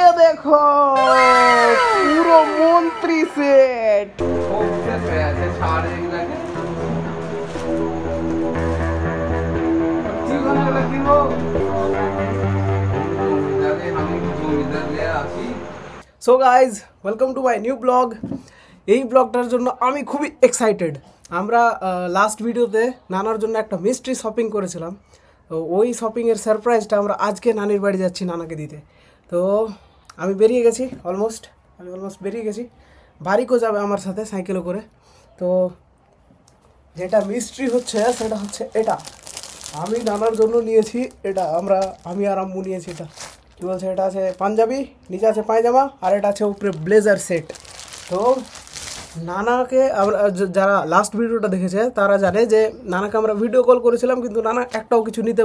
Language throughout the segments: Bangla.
ये देखो पूरा मंत्री set so guys welcome to my new blog. এই ব্লগটার জন্য আমি খুবই এক্সাইটেড। আমরা লাস্ট ভিডিওতে নানার জন্য একটা মিস্ট্রি শপিং করেছিলাম, তো ওই শপিংয়ের সারপ্রাইজটা আমরা আজকে নানির বাড়ি যাচ্ছি নানাকে দিতে। তো আমি বেরিয়ে গেছি, অলমোস্ট বেরিয়ে গেছি। বাড়িকেও যাবে আমার সাথে সাইকেলে করে। তো যেটা মিস্ট্রি হচ্ছে সেটা হচ্ছে এটা, আমি নানার জন্য নিয়েছি এটা। আমি আর আম্মু নিয়েছি এটা। কী বলছে, এটা আছে পাঞ্জাবি, নিচে আছে পায়জামা, আর এটা আছে উপরে ব্লেজার সেট। তো নানাকে আমরা যারা লাস্ট ভিডিওটা দেখেছে তারা জানে যে নানাকে আমরা ভিডিও কল করেছিলাম, কিন্তু নানা একটাও কিছু নিতে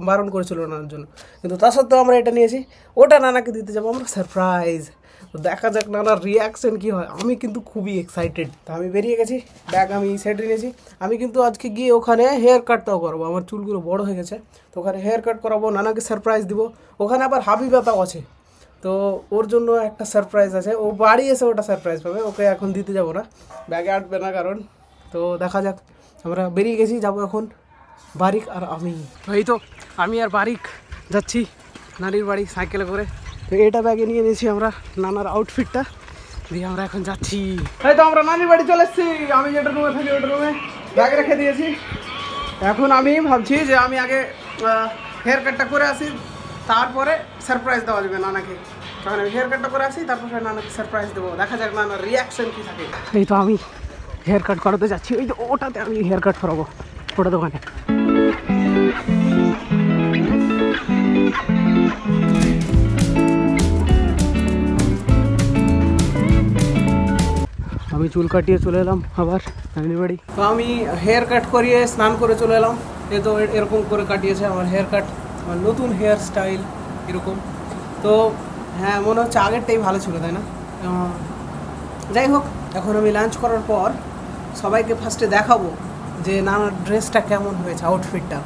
বারণ করেছিল নানার জন্য, কিন্তু তা সত্ত্বেও আমরা এটা নিয়েছি। ওটা নানাকে দিতে যাবো আমরা সারপ্রাইজ। তো দেখা যাক নানার রিয়াকশন কী হয়। আমি কিন্তু খুবই এক্সাইটেড। তো আমি বেরিয়ে গেছি, ব্যাগ আমি সেট নিয়েছি। আমি কিন্তু আজকে গিয়ে ওখানে হেয়ার কাটটাও করাবো, আমার চুলগুলো বড় হয়ে গেছে, তো ওখানে হেয়ার কাট করাবো, নানাকে সারপ্রাইজ দিব। ওখানে আবার হাবিবাতাও আছে, তো ওর জন্য একটা সারপ্রাইজ আছে। ও বাড়ি এসে ওটা সারপ্রাইজ পাবে, ওকে এখন দিতে যাবো না, ব্যাগে আটবে না কারণ। তো দেখা যাক, আমরা বেরিয়ে গেছি, যাবো এখন বারিক আর আমি। এই তো আমি আর বারিক যাচ্ছি নানির বাড়ি সাইকেলে করে। তো এটা ব্যাগে নিয়ে নিয়েছি আমরা নানার আউটফিটটা দিয়ে আমরা এখন যাচ্ছি। এই তো আমরা নানির বাড়ি চলে এসেছি। আমি যেটা রুমে থাকি ওটা রুমে ব্যাগ রেখে দিয়েছি। এখন আমি ভাবছি যে আমি আগে হেয়ার কাটটা করে আসি, তারপরে সারপ্রাইজ দেওয়া যাবে নানাকে। কারণ আমি হেয়ার কাটটা করে আসি, তারপরে নানাকে সারপ্রাইজ দেবো। দেখা যাক নানার রিয়াকশন কী থাকে। এই তো আমি হেয়ার কাট করাতে যাচ্ছি, ওই তো ওটাতে আমি হেয়ার কাট করাবো, ওটা দোকানে। আমি চুল কাটিয়ে চলে এলাম আবার নানির বাড়ি। তো আমি হেয়ার কাট করিয়ে স্নান করে চলে এলাম। এ তো এরকম করে কাটিয়েছে আমার হেয়ার কাট, আমার নতুন হেয়ার স্টাইল এরকম। তো হ্যাঁ, মনে হচ্ছে আগেরটাই ভালো ছিল, তাই না? যাই হোক, এখন আমি লাঞ্চ করার পর সবাইকে ফার্স্টে দেখাবো যে নানার ড্রেসটা কেমন হয়েছে, আউটফিটটা।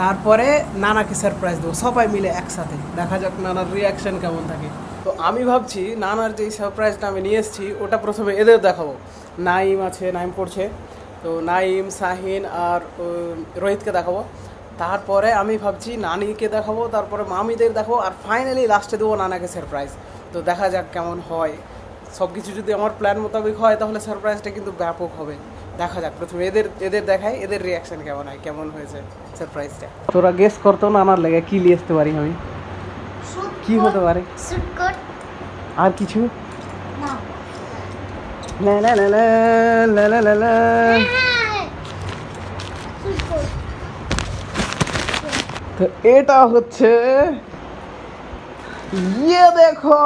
তারপরে নানাকে সারপ্রাইজ দেবো সবাই মিলে একসাথে। দেখা যাক নানার রিয়াকশান কেমন থাকে। তো আমি ভাবছি নানার যেই সারপ্রাইজটা আমি নিয়ে এসেছি ওটা প্রথমে এদের দেখাবো। নাইম আছে, নাইম পড়ছে, তো নাইম, শাহিন আর রোহিতকে দেখাবো। তারপরে আমি ভাবছি নানিকে দেখাবো, তারপরে মামিদের দেখাবো, আর ফাইনালি লাস্টে দেবো নানাকে সারপ্রাইজ। তো দেখা যাক কেমন হয়। সব কিছু যদি আমার প্ল্যান মোতাবেক হয় তাহলে সারপ্রাইজটা কিন্তু ব্যাপক হবে। দেখা যাক, প্রথমে এদের দেখাই, এদের রিয়াকশান কেমন হয়, কেমন হয়েছে সারপ্রাইজটা। তোরা গেস করতো নানার লেগে কি নিয়ে আসতে পারি আমি, কি হতে পারে? আর কিছু তো এটা হচ্ছে, ये देखो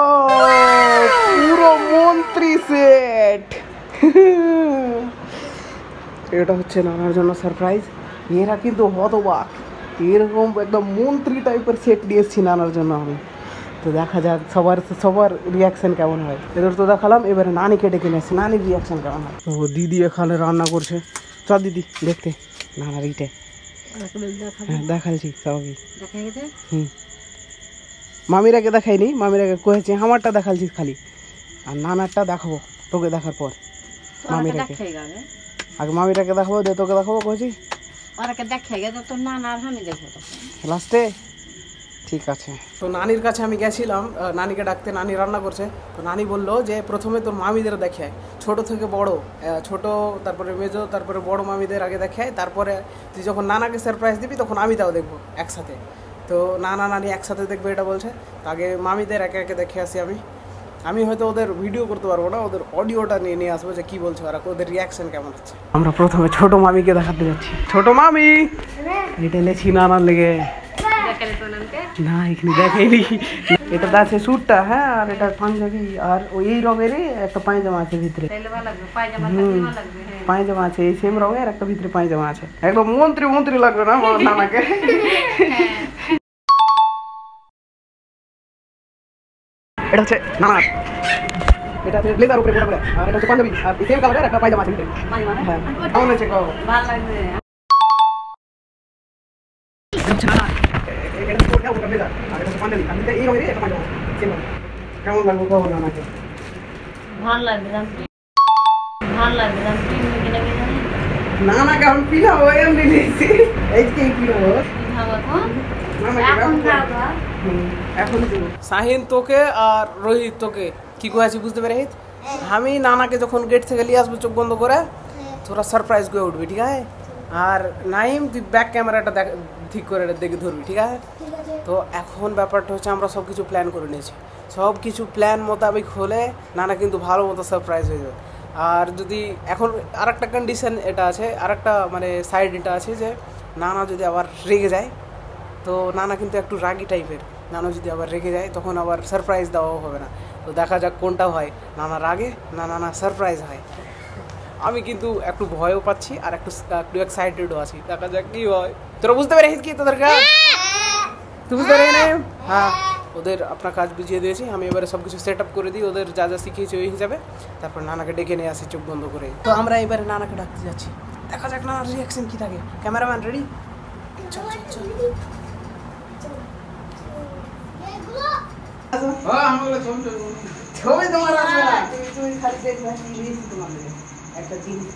পুরো মন্ত্রী সেট। এটা হচ্ছে নানার জন্য সারপ্রাইজ। এরা কিন্তু হতবাক, এরকম একদম মন্ত্রী টাইপের সেট দিয়েছি নানার জন্য আমি। তো দেখা যাক সবার রিয়াকশান কেমন হয়। এদের তো দেখালাম, এবারে নানিকে ডেকে নিয়েছি, নানির রিয়াকশান কেমন হয়। তো দিদি এখানে রান্না করছে, চ দিদি দেখতে নানার ইটে। হ্যাঁ দেখালছি সবাই। মামিরাকে দেখাইনি, মামিরাকে কয়েছি আমারটা দেখালছিস খালি, আর নানারটা দেখাবো তোকে দেখার পর। মামিরাকে আগে মামিরাকে দেখাবো, দিয়ে তোকে দেখাবো কয়েছি লাস্টে। ঠিক আছে। তো নানির কাছে আমি গেছিলাম নানিকে ডাকতে, নানি রান্না করছে। তো নানি বললো যে প্রথমে তোর মামিদের দেখায়, ছোট থেকে বড়, ছোট তারপরে মেজো, তারপরে বড় মামিদের আগে দেখায়, তারপরে তুই যখন নানাকে সারপ্রাইজ দিবি তখন আমি তাও দেখবো একসাথে। তো নানা নানি একসাথে দেখবে এটা বলছে। আগে মামিদের একে একে দেখে আসি আমি হয়তো ওদের ভিডিও করতে পারবো না, ওদের অডিওটা নিয়ে আসবো যে কী বলছে ওরা, ওদের রিয়াকশান কেমন হচ্ছে। আমরা প্রথমে ছোট মামিকে দেখাতে যাচ্ছি। ছোট মামি এটা লেছি নানার লেগে না, এখানে দেখাইনি। এটা আছে স্যুটটা, হ্যাঁ, আর এটা পাঞ্জাবি, আর ওই রঙেরই একটা পায়জামা আছে ভিতরে। পায়জামা আছে এই সেম রঙের একটা ভিতরে পায়জামা আছে। একদম মন্ত্রী লাগবে না আমার নানাকে। এটা হচ্ছে নানার, এটা হচ্ছে ব্লেজার উপরে পরে, আর এটা হচ্ছে পাঞ্জাবি, আর সেম কালারের একটা পায়জামা আছে ভিতরে। হ্যাঁ কেমন হয়েছে ভালো লাগবে। এটা হচ্ছে নানার, এটা হচ্ছে ব্লেজার, আর এটা হচ্ছে পাঞ্জাবি, আর এই রঙেরই একটা পায়জামা সেম রঙের। কেমন লাগবে খবর নানাকে? ভালো লাগবে নানাকে আমি পিঠাবো এমনি নিয়েছি, এইদিকেই পিঠাবো। এখন শাহিন তোকে আর রোহিত তোকে কি কয়েছি বুঝতে পেরে? আমি নানাকে যখন গেট থেকে নিয়ে আসবো চোখ বন্ধ করে তোরা সারপ্রাইজ করে উঠবি, ঠিক আছে? আর নাইম তুই ব্যাক ক্যামেরাটা ঠিক করে দেখে ধরবি, ঠিক আছে? তো এখন ব্যাপারটা হচ্ছে আমরা সব কিছু প্ল্যান করে নিয়েছি, সব কিছু প্ল্যান মোতাবেক হলে নানা কিন্তু ভালো মতো সারপ্রাইজ হয়ে যাবে। আর যদি এখন আর একটা কন্ডিশন এটা আছে, আর একটা মানে সাইড এটা আছে যে নানা যদি আবার রেগে যায়, তো নানা কিন্তু একটু রাগি টাইপের, নানা যদি আবার রেগে যায় তখন আবার সারপ্রাইজ দেওয়াও হবে না। তো দেখা যাক কোনটা হয়, নানা রাগে না নানা সারপ্রাইজ হয়। আমি কিন্তু একটু ভয়ও পাচ্ছি আর একটু এক্সাইটেডও আছি, দেখা যাক কি হয়। তোরা বুঝতে পেরেছিস কি তোদের কাজ? তুই বুঝতে পারি না? হ্যাঁ, ওদের আপনার কাজ বুঝিয়ে দিয়েছি আমি, এবারে সব কিছু সেট আপ করে দিই, ওদের যা যা শিখিয়েছি ওই হিসাবে, তারপর নানাকে ডেকে নিয়ে আসি চোখ বন্ধ করে। তো আমরা এবারে নানাকে ডাকতে যাচ্ছি, দেখা যাক নানার রিয়াকশন কি থাকে। Cameraman ready? চল চল চল। ছবি তোমার আসবে না, তুমি খালি দেখবে তোমাদের একটা জিনিস।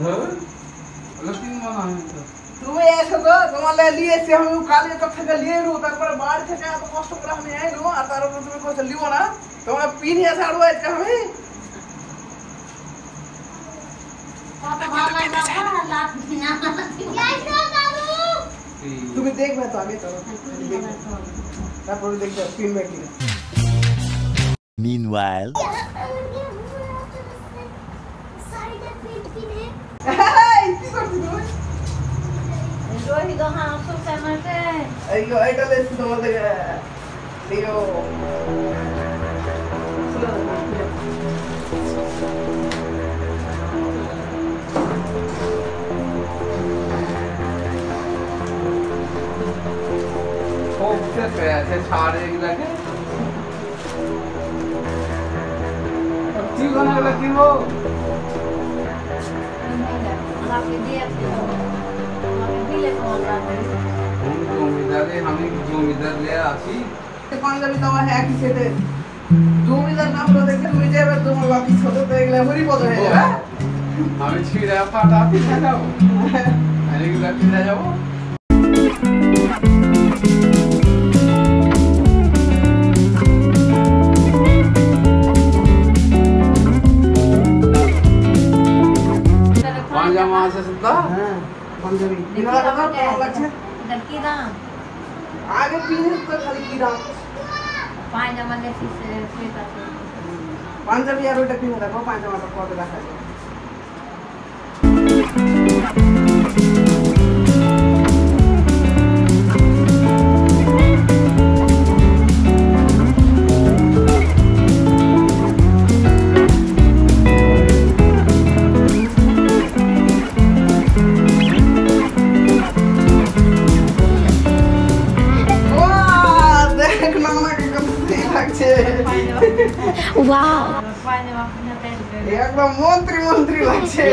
তুমি এসো গো, তোমার নিয়ে এসে আমি কালি থেকে নিয়ে নেবো, তারপরে বাড়ি থেকে এত কষ্ট করে আমি এলো, আর তার উপর তুমি কোথাও নিবো না, তোমার পিনিয়ে ছাড়বো আজকে আমি। তুমি দেখবে তো আগে, চলো তারপরে দেখবে পিনবে কিনা। Meanwhile, এটা লেছি তোমাদের पैसे छाड़े लगे ठीक होने लगी वो জমিদার ले আসি পাঞ্জাবি দেওয়া হ্যাঁ কি সেটে জমিদার নামটা দেখে তুমি যাবে, তোমার বাকি ছোট তো এগুলা হরি পদ হয়ে যাবে। আমি ছিড়া ফাটা পিঠা যাবো, আমি এগুলা পিঠা যাবো। পাঞ্জামা আছে সুদ্ধা? হ্যাঁ পাঞ্জাবি কিনা দাদা কেমন লাগছে? কি দাম? আগে পিনে তো খালি কি দাম, পায়জামা দেখি সেট আছে। পাঞ্জাবি আর ওইটা কিনে দেখো, পাঞ্জামাটা কত দেখা যায়। একদম মন্ত্রী মন্ত্রী লাগছে।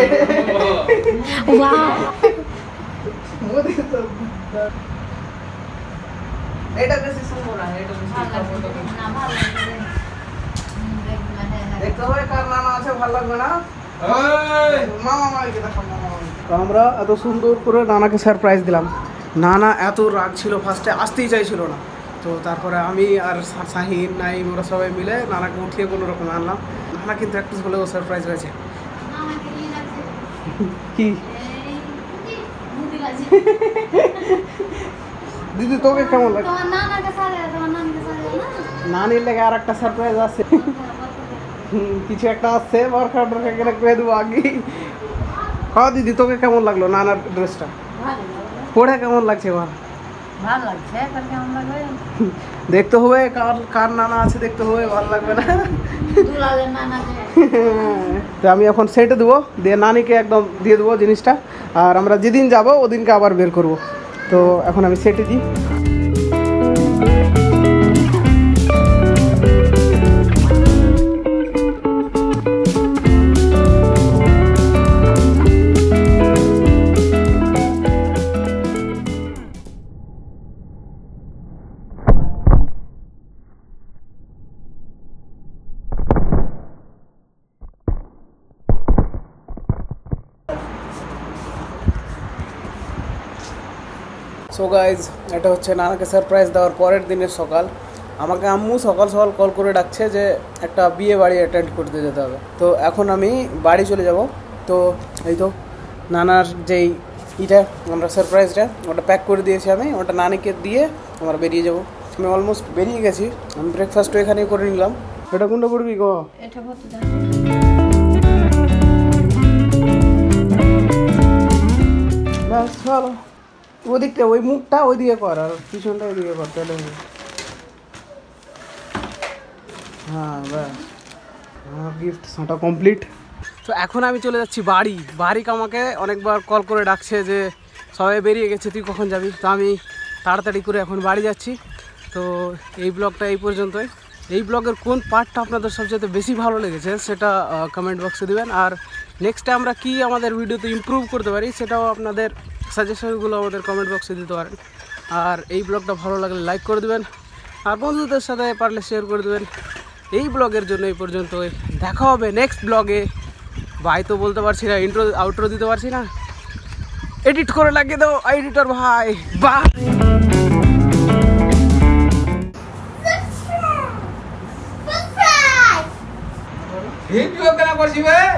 এটা বেশি সুন্দর না, এটা বেশি দেখতে হবে কার নানা আছে, ভালো লাগবে না? মামা মামিকে দেখো, মামা মামি। তো আমরা এত সুন্দর করে নানাকে সারপ্রাইজ দিলাম। নানা এত রাগ ছিল, ফার্স্টে আসতেই চাইছিল না, তো তারপরে আমি আর শাহিন নাইম ওরা সবাই মিলে নানাকে উঠিয়ে কোনো রকম আনলাম। নানা কিন্তু একটু হলেও সারপ্রাইজ হয়েছে। কি দিদি তোকে কেমন লাগে? নানির লেগে আর একটা সারপ্রাইজ আছে, কিছু একটা আসছে, বরখা টরখা কেন করে দেবো আগে। হ্যাঁ দিদি তোকে কেমন লাগলো নানার ড্রেসটা পরে? কেমন লাগছে বল? ভালো লাগছে, কেমন লাগবে দেখতে হবে, কার কার নানা আছে দেখতে হবে, ভালো লাগবে না? তো আমি এখন সেটে দেবো, দিয়ে নানিকে একদম দিয়ে দেবো জিনিসটা, আর আমরা যেদিন যাবো ওদিনকে আবার বের করব। তো এখন আমি সেটে দিই। সো গাইজ, এটা হচ্ছে নানাকে সারপ্রাইজ দেওয়ার পরের দিনের সকাল। আমাকে আম্মু সকাল সকাল কল করে ডাকছে যে একটা বিয়ে বাড়ি অ্যাটেন্ড করতে যেতে হবে। তো এখন আমি বাড়ি চলে যাব। তো এই তো নানার যেই ইটা আমরা সারপ্রাইজটা ওটা প্যাক করে দিয়েছি, আমি ওটা নানিকে দিয়ে আমরা বেরিয়ে যাব। আমি অলমোস্ট বেরিয়ে গেছি। আমি ব্রেকফাস্টও এখানেই করে নিলাম। এটা কোনটা করবি গো? এটা করতে দাও। ব্যাস চলো, ওদিকটা ওই মুখটা ওইদিকে কর আর পিছনটা ওইদিকে কর, তাহলে হবে। হ্যাঁ ব্যাস, আমার গিফট সাঁটা কমপ্লিট। তো এখন আমি চলে যাচ্ছি বাড়ি। বাড়িকে আমাকে অনেকবার কল করে ডাকছে যে সবাই বেরিয়ে গেছে, তুই কখন যাবি? তো আমি তাড়াতাড়ি করে এখন বাড়ি যাচ্ছি। তো এই ব্লগটা এই পর্যন্তই। এই ব্লগের কোন পার্টটা আপনাদের সবচেয়ে বেশি ভালো লেগেছে সেটা কমেন্ট বক্সে দিবেন। আর নেক্সটে আমরা কি আমাদের ভিডিওতে ইমপ্রুভ করতে পারি সেটাও আপনাদের সাজেশনগুলো আমাদের কমেন্ট বক্সে দিতে পারেন। আর এই ব্লগটা ভালো লাগলে লাইক করে দেবেন, আর বন্ধুদের সাথে পারলে শেয়ার করে দেবেন। এই ব্লগের জন্য এই পর্যন্তই। দেখা হবে নেক্সট ব্লগে। বাই তো বলতে পারছি না, ইন্ট্রো আউট্রো দিতে পারছি না, এডিট করে লাগিয়ে দাও এডিটর ভাই। বাই। ভিডিও কেন করছি ভাই?